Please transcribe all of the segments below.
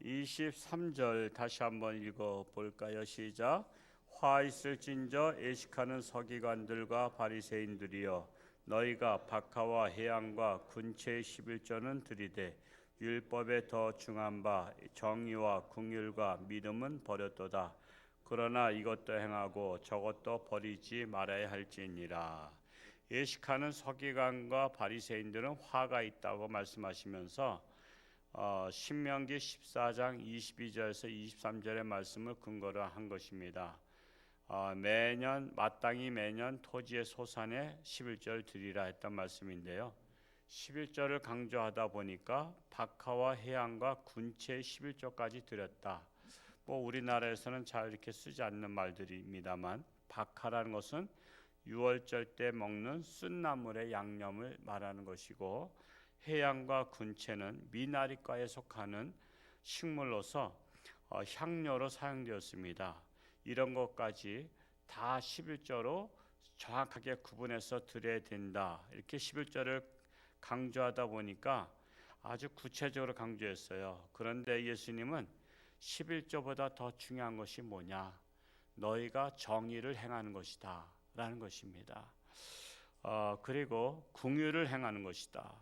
23절 다시 한번 읽어 볼까요? 시작. 화 있을진저 애식하는 서기관들과 바리새인들이여, 너희가 박하와 해양과 군체의 11조는 들이되 율법에 더 중한 바 정의와 긍휼과 믿음은 버렸도다. 그러나 이것도 행하고 저것도 버리지 말아야 할지니라. 예식하는 서기관과 바리새인들은 화가 있다고 말씀하시면서 신명기 14장 22절에서 23절의 말씀을 근거로 한 것입니다. 매년 마땅히 매년 토지의 소산에 11절 드리라 했던 말씀인데요. 11절을 강조하다 보니까 박하와 해양과 군체의 11조까지 드렸다. 우리나라에서는 잘 이렇게 쓰지 않는 말들입니다만, 박하라는 것은 유월절 때 먹는 쓴나물의 양념을 말하는 것이고, 해양과 군체는 미나리과에 속하는 식물로서 향료로 사용되었습니다. 이런 것까지 다 11조로 정확하게 구분해서 드려야 된다, 이렇게 11조를 강조하다 보니까 아주 구체적으로 강조했어요. 그런데 예수님은 11조보다 더 중요한 것이 뭐냐? 너희가 정의를 행하는 것이다 라는 것입니다. 그리고 긍휼을 행하는 것이다.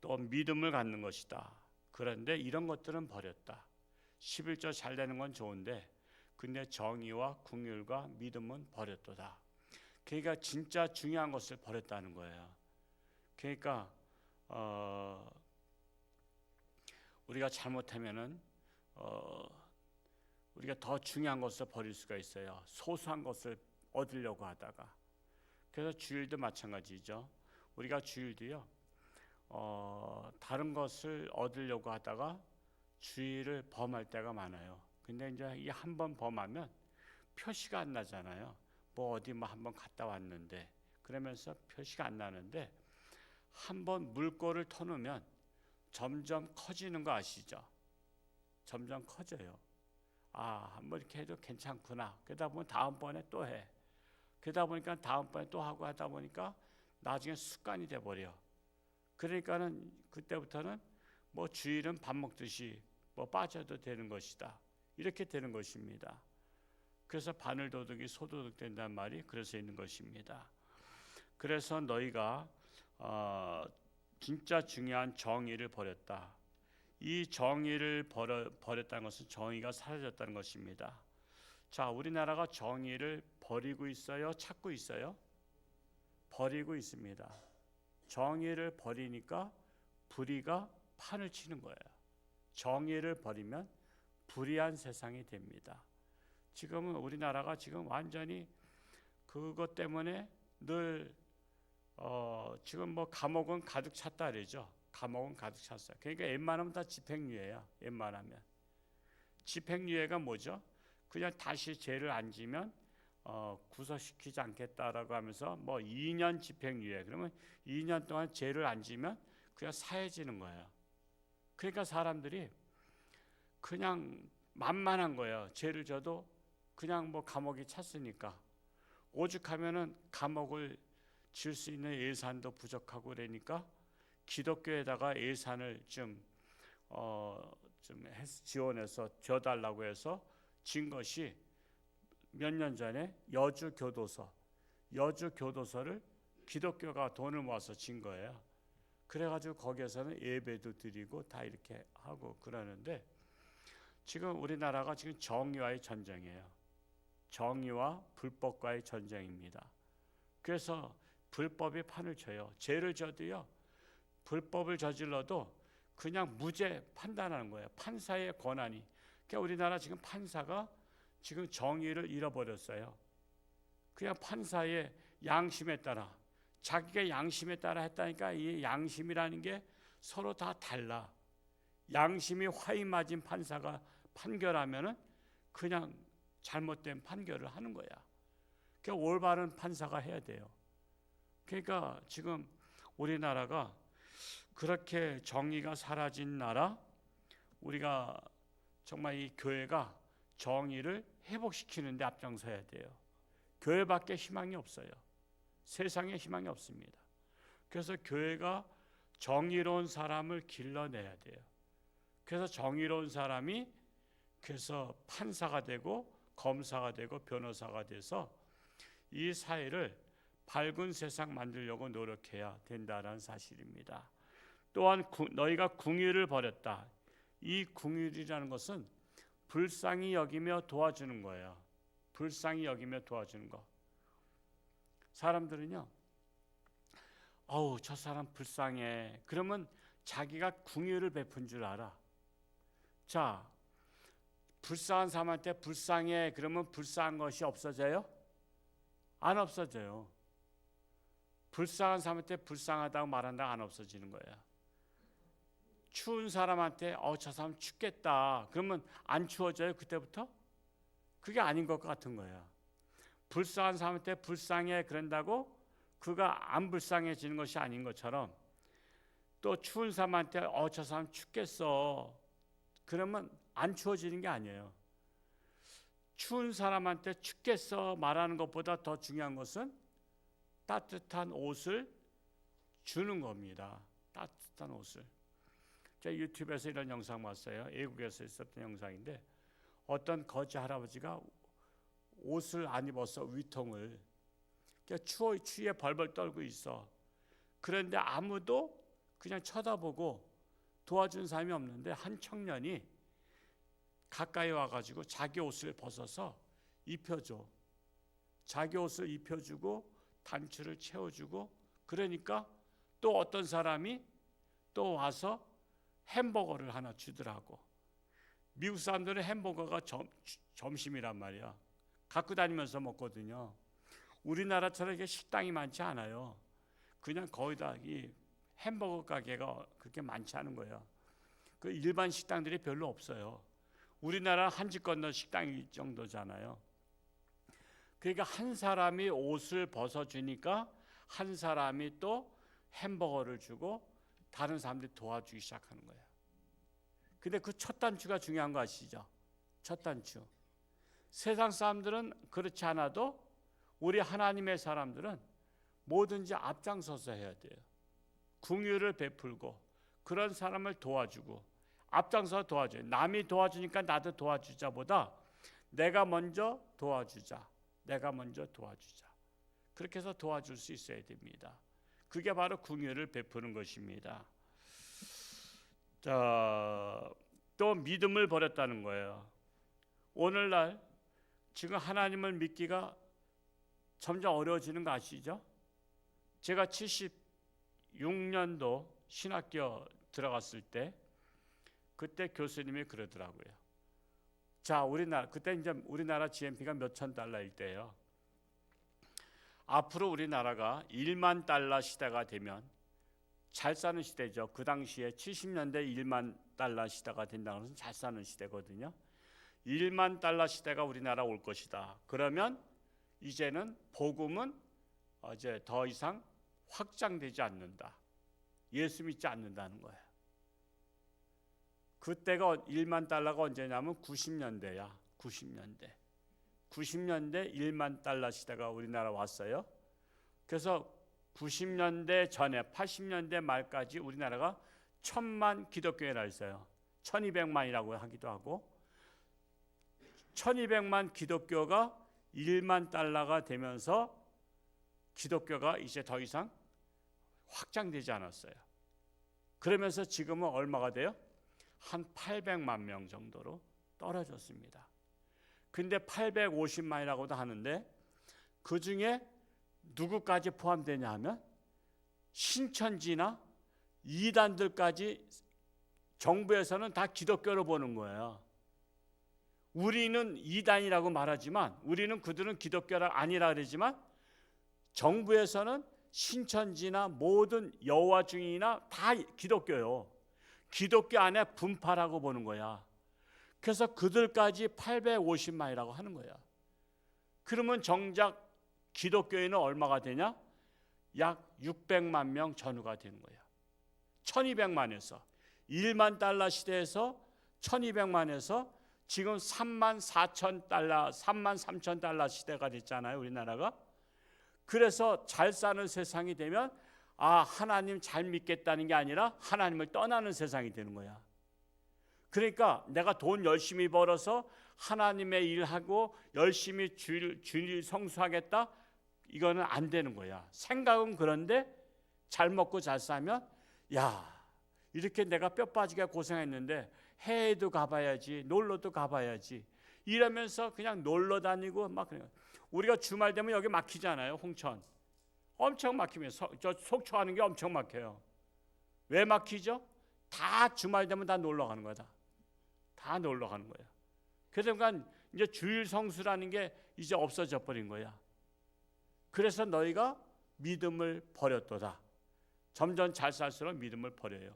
또 믿음을 갖는 것이다. 그런데 이런 것들은 버렸다. 11조 잘 되는 건 좋은데 근데 정의와 긍휼과 믿음은 버렸도다. 그러니까 진짜 중요한 것을 버렸다는 거예요. 그러니까 우리가 잘못하면은 우리가 더 중요한 것을 버릴 수가 있어요. 소소한 것을 얻으려고 하다가. 그래서 주일도 마찬가지죠. 우리가 주일도요, 다른 것을 얻으려고 하다가 주일을 범할 때가 많아요. 근데 이제 이 한 번 범하면 표시가 안 나잖아요. 어디 한번 갔다 왔는데 그러면서 표시가 안 나는데, 한 번 물꼬를 터놓으면 점점 커지는 거 아시죠? 점점 커져요. 한번 이렇게 해도 괜찮구나. 그러다 보면 다음번에 또 해. 그러다 보니까 다음번에 또 하고 하다 보니까 나중에 습관이 돼버려. 그러니까는 그때부터는 주일은 밥 먹듯이 빠져도 되는 것이다, 이렇게 되는 것입니다. 그래서 바늘도둑이 소도둑 된다는 말이 그래서 있는 것입니다. 그래서 너희가 진짜 중요한 정의를 버렸다. 이 정의를 버렸다는 것은 정의가 사라졌다는 것입니다. 자, 우리나라가 정의를 버리고 있어요? 찾고 있어요? 버리고 있습니다. 정의를 버리니까 불의가 판을 치는 거예요. 정의를 버리면 불의한 세상이 됩니다. 지금은 우리나라가 지금 완전히 그것 때문에 늘 지금 감옥은 가득 찼다 그러죠. 감옥은 가득 찼어요. 그러니까 웬만하면 다 집행유예야. 웬만하면 집행유예가 뭐죠? 그냥 다시 죄를 안 지면 구속시키지 않겠다라고 하면서 2년 집행유예, 그러면 2년 동안 죄를 안 지면 그냥 사해지는 거예요. 그러니까 사람들이 그냥 만만한 거예요. 죄를 져도 그냥 감옥이 찼으니까. 오죽하면은 감옥을 질 수 있는 예산도 부족하고 그러니까 기독교에다가 예산을 좀 지원해서 줘달라고 해서 진 것이 몇 년 전에 여주 교도소를 기독교가 돈을 모아서 진 거예요. 그래가지고 거기에서는 예배도 드리고 다 이렇게 하고 그러는데, 지금 우리나라가 지금 정의와의 전쟁이에요. 정의와 불법과의 전쟁입니다. 그래서 불법이 판을 쳐요. 죄를 져도요, 불법을 저질러도 그냥 무죄 판단하는 거예요. 판사의 권한이. 그러니까 우리나라 지금 판사가 지금 정의를 잃어버렸어요. 그냥 판사의 양심에 따라, 자기가 양심에 따라 했다니까. 이 양심이라는 게 서로 다 달라. 양심이 화이 맞은 판사가 판결하면은 그냥 잘못된 판결을 하는 거야. 그러니까 올바른 판사가 해야 돼요. 그러니까 지금 우리나라가 그렇게 정의가 사라진 나라, 우리가 정말 이 교회가 정의를 회복시키는 데 앞장서야 돼요. 교회밖에 희망이 없어요. 세상에 희망이 없습니다. 그래서 교회가 정의로운 사람을 길러내야 돼요. 그래서 정의로운 사람이 그래서 판사가 되고 검사가 되고 변호사가 돼서 이 사회를 밝은 세상 만들려고 노력해야 된다는 사실입니다. 또한 너희가 궁휼을 버렸다. 이 궁휼이라는 것은 불쌍히 여기며 도와주는 거예요. 불쌍히 여기며 도와주는 거. 사람들은요, 어우 저 사람 불쌍해. 그러면 자기가 궁휼을 베푼 줄 알아. 자, 불쌍한 사람한테 불쌍해 그러면 불쌍한 것이 없어져요? 안 없어져요. 불쌍한 사람한테 불쌍하다고 말한다고 안 없어지는 거예요. 추운 사람한테 저 사람 춥겠다 그러면 안 추워져요 그때부터? 그게 아닌 것 같은 거예요. 불쌍한 사람한테 불쌍해 그런다고 그가 안 불쌍해지는 것이 아닌 것처럼, 또 추운 사람한테 저 사람 춥겠어 그러면 안 추워지는 게 아니에요. 추운 사람한테 춥겠어 말하는 것보다 더 중요한 것은 따뜻한 옷을 주는 겁니다. 따뜻한 옷을. 제가 유튜브에서 이런 영상 봤어요. 외국에서 있었던 영상인데 어떤 거지 할아버지가 옷을 안 입어서 위통을, 그러니까 추위에 벌벌 떨고 있어. 그런데 아무도 그냥 쳐다보고 도와준 사람이 없는데 한 청년이 가까이 와가지고 자기 옷을 벗어서 입혀줘. 자기 옷을 입혀주고 단추를 채워주고, 그러니까 또 어떤 사람이 또 와서 햄버거를 하나 주더라고. 미국 사람들은 햄버거가 점심이란 말이야. 갖고 다니면서 먹거든요. 우리나라처럼 이렇게 식당이 많지 않아요. 그냥 거의 다 이 햄버거 가게가 그렇게 많지 않은 거예요. 그 일반 식당들이 별로 없어요. 우리나라 한 집 건너 식당일 정도잖아요. 그러니까 한 사람이 옷을 벗어주니까 한 사람이 또 햄버거를 주고 다른 사람들이 도와주기 시작하는 거예요. 근데 그 첫 단추가 중요한 거 아시죠? 첫 단추. 세상 사람들은 그렇지 않아도 우리 하나님의 사람들은 뭐든지 앞장서서 해야 돼요. 궁휼을 베풀고 그런 사람을 도와주고 앞장서 도와줘요. 남이 도와주니까 나도 도와주자보다 내가 먼저 도와주자. 내가 먼저 도와주자. 그렇게 해서 도와줄 수 있어야 됩니다. 그게 바로 궁휼을 베푸는 것입니다. 자, 또 믿음을 버렸다는 거예요. 오늘날 지금 하나님을 믿기가 점점 어려워지는 거 아시죠? 제가 76년도 신학교 들어갔을 때 그때 교수님이 그러더라고요. 자, 그때 이제 우리나라 GNP가 몇천 달러일 때예요. 앞으로 우리나라가 1만 달러 시대가 되면 잘 사는 시대죠. 그 당시에 70년대 1만 달러 시대가 된다는 것은 잘 사는 시대거든요. 1만 달러 시대가 우리나라 올 것이다. 그러면 이제는 복음은 이제 더 이상 확장되지 않는다. 예수 믿지 않는다는 거예요. 그때가 1만 달러가 언제냐면 90년대야. 90년대 1만 달러 시대가 우리나라 왔어요. 그래서 90년대 전에 80년대 말까지 우리나라가 1000만 기독교회라 했어요. 1200만이라고 하기도 하고, 1200만 기독교가 1만 달러가 되면서 기독교가 이제 더 이상 확장되지 않았어요. 그러면서 지금은 얼마가 돼요? 한 800만 명 정도로 떨어졌습니다. 근데 850만이라고도 하는데 그 중에 누구까지 포함되냐 하면 신천지나 이단들까지 정부에서는 다 기독교로 보는 거예요. 우리는 이단이라고 말하지만, 우리는 그들은 기독교가 아니라 그러지만 정부에서는 신천지나 모든 여호와 증인이나 다 기독교요. 기독교 안에 분파라고 보는 거야. 그래서 그들까지 850만이라고 하는 거야. 그러면 정작 기독교인은 얼마가 되냐? 약 600만 명 전후가 되는 거야. 1200만에서 1만 달러 시대에서 1200만에서 지금 3만 4천 달러, 3만 3천 달러 시대가 됐잖아요, 우리나라가. 그래서 잘 사는 세상이 되면 하나님 잘 믿겠다는 게 아니라 하나님을 떠나는 세상이 되는 거야. 그러니까 내가 돈 열심히 벌어서 하나님의 일하고 열심히 주일 성수하겠다, 이거는 안 되는 거야. 생각은 그런데 잘 먹고 잘 살면, 야, 이렇게 내가 뼈 빠지게 고생했는데 해외도 가봐야지, 놀러도 가봐야지, 이러면서 그냥 놀러 다니고 막. 그래요. 우리가 주말 되면 여기 막히잖아요. 홍천 엄청 막히면서 저 속초 하는 게 엄청 막혀요. 왜 막히죠? 다 주말 되면 다 놀러 가는 거다. 다 놀러 가는 거야. 그러니까 이제 주일 성수라는 게 이제 없어져 버린 거야. 그래서 너희가 믿음을 버렸도다. 점점 잘 살수록 믿음을 버려요.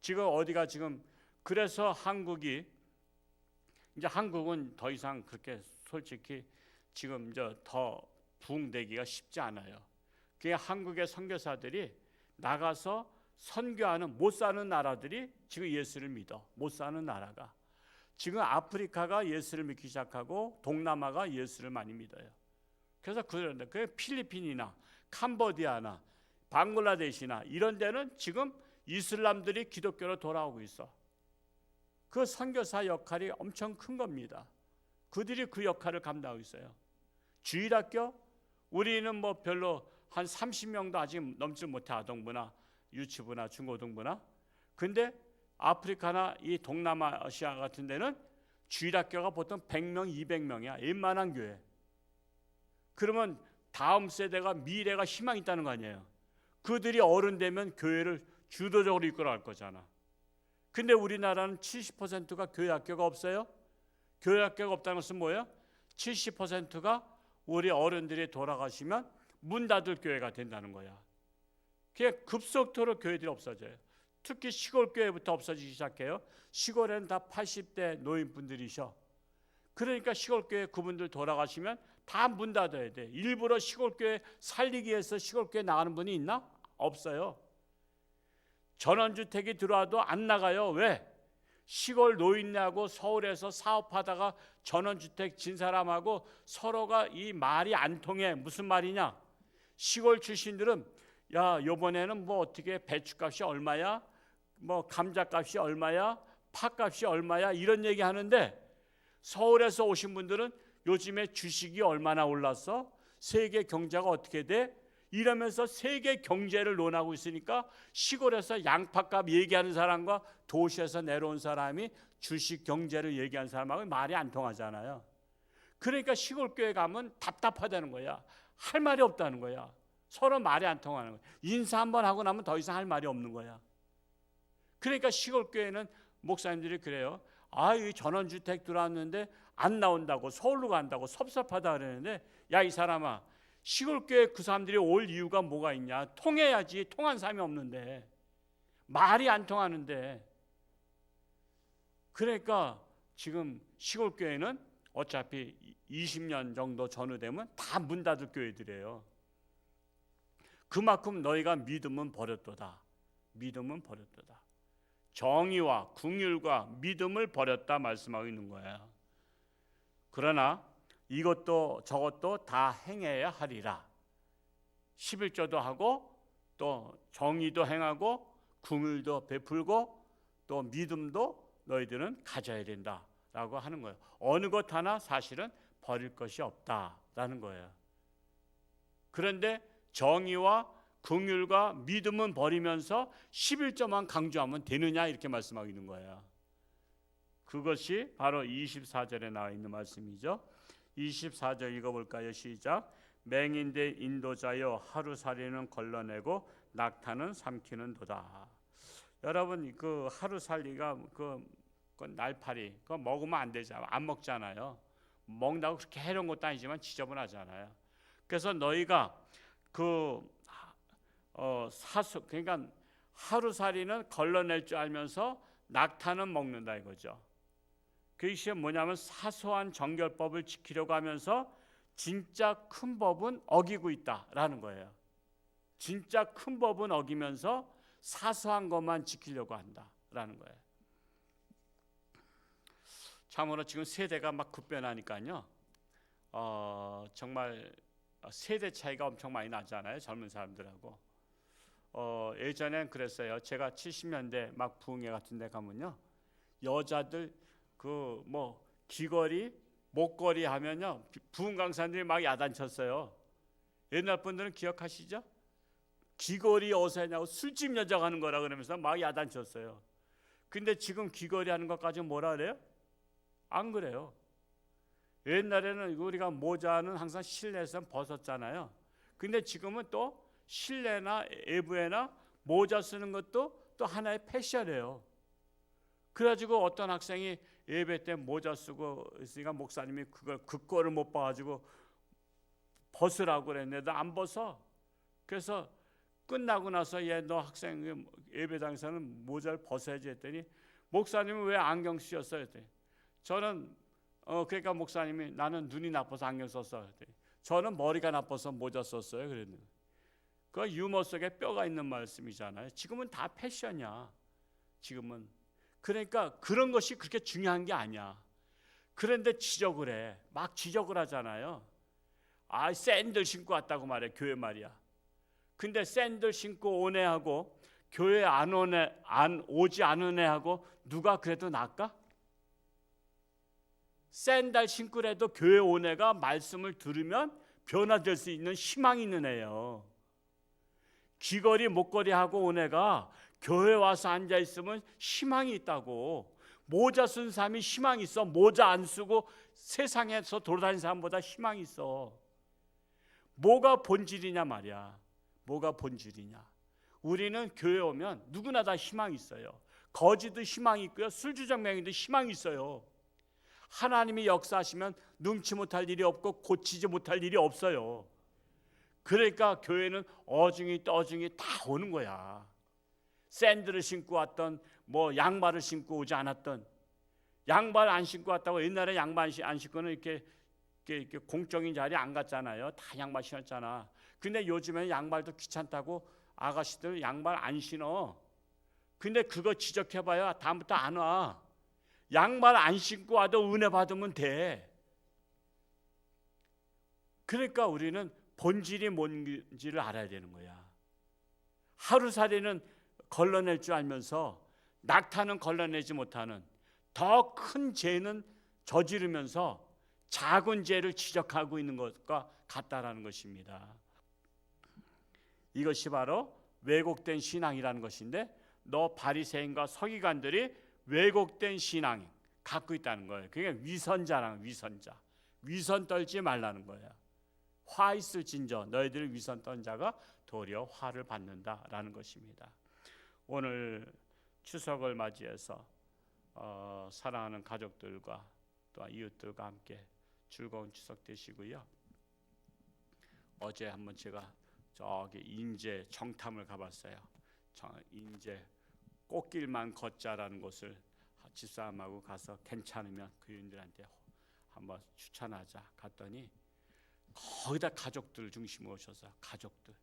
지금 어디가 지금, 그래서 한국은 더 이상 그렇게 솔직히 지금 이제 더 부흥되기가 쉽지 않아요. 그게 한국의 선교사들이 나가서 선교하는, 못 사는 나라들이 지금 예수를 믿어. 못 사는 나라가 지금 아프리카가 예수를 믿기 시작하고 동남아가 예수를 많이 믿어요. 그래서 그런데 그 필리핀이나 캄보디아나 방글라데시나 이런 데는 지금 이슬람들이 기독교로 돌아오고 있어. 그 선교사 역할이 엄청 큰 겁니다. 그들이 그 역할을 감당하고 있어요. 주일학교, 우리는 뭐 별로 한 30명도 아직 넘지 못해. 아동부나 유치부나 중고등부나. 근데 아프리카나 이 동남아시아 같은 데는 주일학교가 보통 100명, 200명이야. 웬만한 교회. 그러면 다음 세대가, 미래가 희망이 있다는 거 아니에요. 그들이 어른 되면 교회를 주도적으로 이끌어갈 거잖아. 근데 우리나라는 70%가 교회 학교가 없어요. 교회 학교가 없다는 것은 뭐예요? 70%가 우리 어른들이 돌아가시면 문 닫을 교회가 된다는 거야. 그게 급속도로 교회들이 없어져요. 특히 시골 교회부터 없어지기 시작해요. 시골에는 다 80대 노인분들이셔. 그러니까 시골 교회 그분들 돌아가시면 다 문 닫아야 돼. 일부러 시골 교회 살리기 위해서 시골 교회 나가는 분이 있나? 없어요. 전원주택이 들어와도 안 나가요. 왜? 시골 노인네하고 서울에서 사업하다가 전원주택 진 사람하고 서로가 이 말이 안 통해. 무슨 말이냐? 시골 출신들은 야, 요번에는 뭐 어떻게 배추값이 얼마야? 뭐 감자값이 얼마야? 팥값이 얼마야? 이런 얘기 하는데, 서울에서 오신 분들은 요즘에 주식이 얼마나 올랐어? 세계 경제가 어떻게 돼? 이러면서 세계 경제를 논하고 있으니까 시골에서 양파값 얘기하는 사람과 도시에서 내려온 사람이 주식 경제를 얘기하는 사람하고 말이 안 통하잖아요. 그러니까 시골 교회 가면 답답하다는 거야. 할 말이 없다는 거야. 서로 말이 안 통하는 거야. 인사 한번 하고 나면 더 이상 할 말이 없는 거야. 그러니까 시골 교회는 목사님들이 그래요. 아, 이 전원주택 들어왔는데 안 나온다고, 서울로 간다고 섭섭하다 그러는데, 야, 이 사람아, 시골교회 그 사람들이 올 이유가 뭐가 있냐? 통해야지. 통한 사람이 없는데, 말이 안 통하는데. 그러니까 지금 시골교회는 어차피 20년 정도 전후되면 다 문 닫을 교회들이에요. 그만큼 너희가 믿음은 버렸도다. 믿음은 버렸도다. 정의와 긍휼과 믿음을 버렸다 말씀하고 있는 거예요. 그러나 이것도 저것도 다 행해야 하리라. 11조도 하고 또 정의도 행하고 긍휼도 베풀고 또 믿음도 너희들은 가져야 된다라고 하는 거예요. 어느 것 하나 사실은 버릴 것이 없다라는 거예요. 그런데 정의와 긍휼과 믿음은 버리면서 11조만 강조하면 되느냐, 이렇게 말씀하고 있는 거예요. 그것이 바로 24절에 나와 있는 말씀이죠. 24절 읽어볼까요? 시작. 맹인대 인도자여 하루살이는 걸러내고 낙타는 삼키는도다. 여러분, 그 하루살이가 그 날파리 그거 먹으면 안 되잖아요. 안 먹잖아요. 먹는다고 그렇게 해로운 것도 아니지만 지저분하잖아요. 그래서 너희가 사수, 그러니까 하루살이는 걸러낼 줄 알면서 낙타는 먹는다 이거죠. 그것이 뭐냐면 사소한 정결법을 지키려고 하면서 진짜 큰 법은 어기고 있다라는 거예요. 진짜 큰 법은 어기면서 사소한 것만 지키려고 한다라는 거예요. 참으로 지금 세대가 막 급변하니까요. 정말 세대 차이가 엄청 많이 나잖아요. 젊은 사람들하고. 예전엔 그랬어요. 제가 70년대 막 부흥회 같은 데 가면요, 여자들 그 뭐 귀걸이, 목걸이 하면요 부흥 강사님들이 막 야단쳤어요. 옛날 분들은 기억하시죠? 귀걸이 어디서 했냐고 술집 여자가 하는 거라 그러면서 막 야단쳤어요. 근데 지금 귀걸이 하는 것까지 뭐라 그래요? 안 그래요. 옛날에는 우리가 모자는 항상 실내에서 벗었잖아요. 근데 지금은 또 실내나 외부에나 모자 쓰는 것도 또 하나의 패션이에요. 그래가지고 어떤 학생이 예배 때 모자 쓰고 있으니까 목사님이 그걸 그 꼴을 못 봐가지고 벗으라고 그랬는데 안 벗어. 그래서 끝나고 나서 얘 너 학생 예배당에서는 모자를 벗어야지 했더니 목사님은 왜 안경 쓰셨어요? 했더니 저는 그러니까 목사님이 나는 눈이 나빠서 안경 썼어. 했더니 저는 머리가 나빠서 모자 썼어요. 그랬는데 그 유머 속에 뼈가 있는 말씀이잖아요. 지금은 다 패션이야. 지금은 그러니까 그런 것이 그렇게 중요한 게 아니야. 그런데 지적을 해. 막 지적을 하잖아요. 아 샌들 신고 왔다고 말해 교회 말이야. 근데 샌들 신고 오네 하고 교회 안 오지 않은 애하고 누가 그래도 낫까? 샌들 신고라도 교회 온 애가 말씀을 들으면 변화될 수 있는 희망이 있는 애예요. 귀걸이 목걸이 하고 온 애가 교회 와서 앉아 있으면 희망이 있다고. 모자 쓴 사람이 희망이 있어. 모자 안 쓰고 세상에서 돌아다니는 사람보다 희망이 있어. 뭐가 본질이냐 말이야. 뭐가 본질이냐. 우리는 교회 오면 누구나 다 희망이 있어요. 거지도 희망이 있고요. 술주정뱅이도 희망이 있어요. 하나님이 역사하시면 능치 못할 일이 없고 고치지 못할 일이 없어요. 그러니까 교회는 어중이 떠중이 다 오는 거야. 샌들을 신고 왔던 뭐 양말을 신고 오지 않았던 양말 안 신고 왔다고 옛날에 양말 안 신고는 이렇게 공적인 자리에 안 갔잖아요. 다 양말 신었잖아. 근데 요즘에는 양말도 귀찮다고 아가씨들 양말 안 신어. 근데 그거 지적해봐야 다음부터 안 와. 양말 안 신고 와도 은혜 받으면 돼. 그러니까 우리는 본질이 뭔지를 알아야 되는 거야. 하루살이는 걸러낼 줄 알면서 낙타는 걸러내지 못하는 더 큰 죄는 저지르면서 작은 죄를 지적하고 있는 것과 같다라는 것입니다. 이것이 바로 왜곡된 신앙이라는 것인데 너 바리새인과 서기관들이 왜곡된 신앙 갖고 있다는 거예요. 그게 위선자랑 위선자. 위선 떨지 말라는 거예요. 화 있을진저 너희들 위선 떤 자가 도리어 화를 받는다라는 것입니다. 오늘 추석을 맞이해서 사랑하는 가족들과 또 이웃들과 함께 즐거운 추석 되시고요. 어제 한번 제가 저기 인제 정탐을 가봤어요. 인제 꽃길만 걷자라는 곳을 집사람하고 가서 괜찮으면 교인들한테 한번 추천하자 갔더니 거기다 가족들 중심으로 오셔서 가족들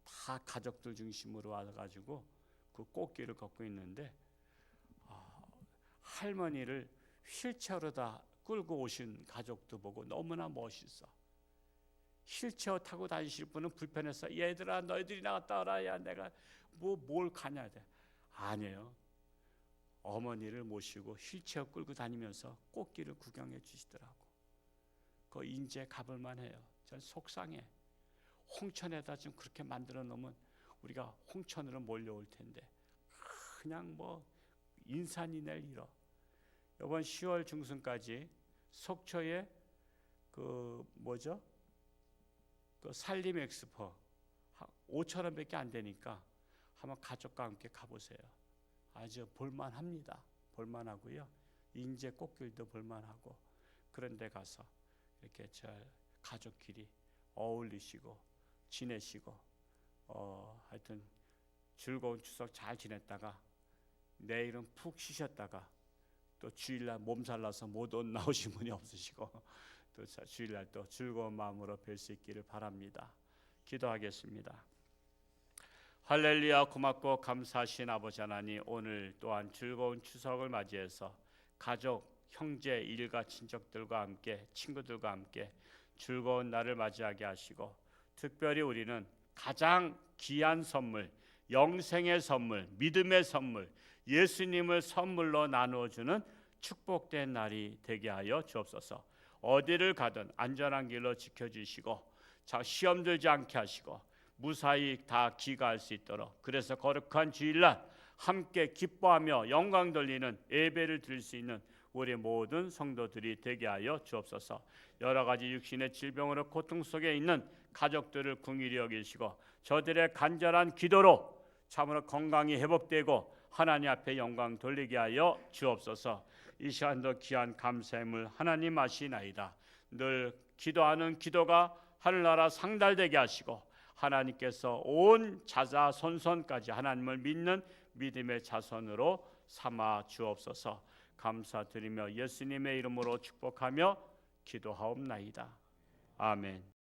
다 가족들 중심으로 와가지고 그 꽃길을 걷고 있는데 할머니를 휠체어로다 끌고 오신 가족도 보고 너무나 멋있어. 휠체어 타고 다니실 분은 불편해서 얘들아 너희들이 나갔다 와라. 야 내가 뭘 가냐 돼. 아니에요. 어머니를 모시고 휠체어 끌고 다니면서 꽃길을 구경해 주시더라고. 그 인제 가볼만 해요. 전 속상해. 홍천에다 좀 그렇게 만들어 놓으면 우리가 홍천으로 몰려올 텐데 그냥 뭐 인산인해를 잃어. 이번 10월 중순까지 속초에 그 뭐죠? 그 살림 엑스포 5,000원밖에 안 되니까 한번 가족과 함께 가보세요. 아주 볼만합니다. 볼만하고요. 인제 꽃길도 볼만하고 그런 데 가서 이렇게 저 가족끼리 어울리시고 지내시고 하여튼 즐거운 추석 잘 지냈다가 내일은 푹 쉬셨다가 또 주일날 몸살 나서 못 나오신 분이 없으시고 또 주일날 또 즐거운 마음으로 뵐 수 있기를 바랍니다. 기도하겠습니다. 할렐루야. 고맙고 감사하신 아버지 하나님, 오늘 또한 즐거운 추석을 맞이해서 가족, 형제, 일가, 친척들과 함께 친구들과 함께 즐거운 날을 맞이하게 하시고 특별히 우리는 가장 귀한 선물, 영생의 선물, 믿음의 선물, 예수님을 선물로 나누어 주는 축복된 날이 되게 하여 주옵소서. 어디를 가든 안전한 길로 지켜주시고 시험 들지 않게 하시고 무사히 다 귀가할 수 있도록, 그래서 거룩한 주일날 함께 기뻐하며 영광 돌리는 예배를 드릴 수 있는 우리 모든 성도들이 되게 하여 주옵소서. 여러 가지 육신의 질병으로 고통 속에 있는 가족들을 긍휼히 여기시고 저들의 간절한 기도로 참으로 건강이 회복되고 하나님 앞에 영광 돌리게 하여 주옵소서. 이 시간도 귀한 감사함을 하나님 아시나이다. 늘 기도하는 기도가 하늘나라 상달되게 하시고 하나님께서 온 자자손손까지 하나님을 믿는 믿음의 자손으로 삼아 주옵소서. 감사드리며 예수님의 이름으로 축복하며 기도하옵나이다. 아멘.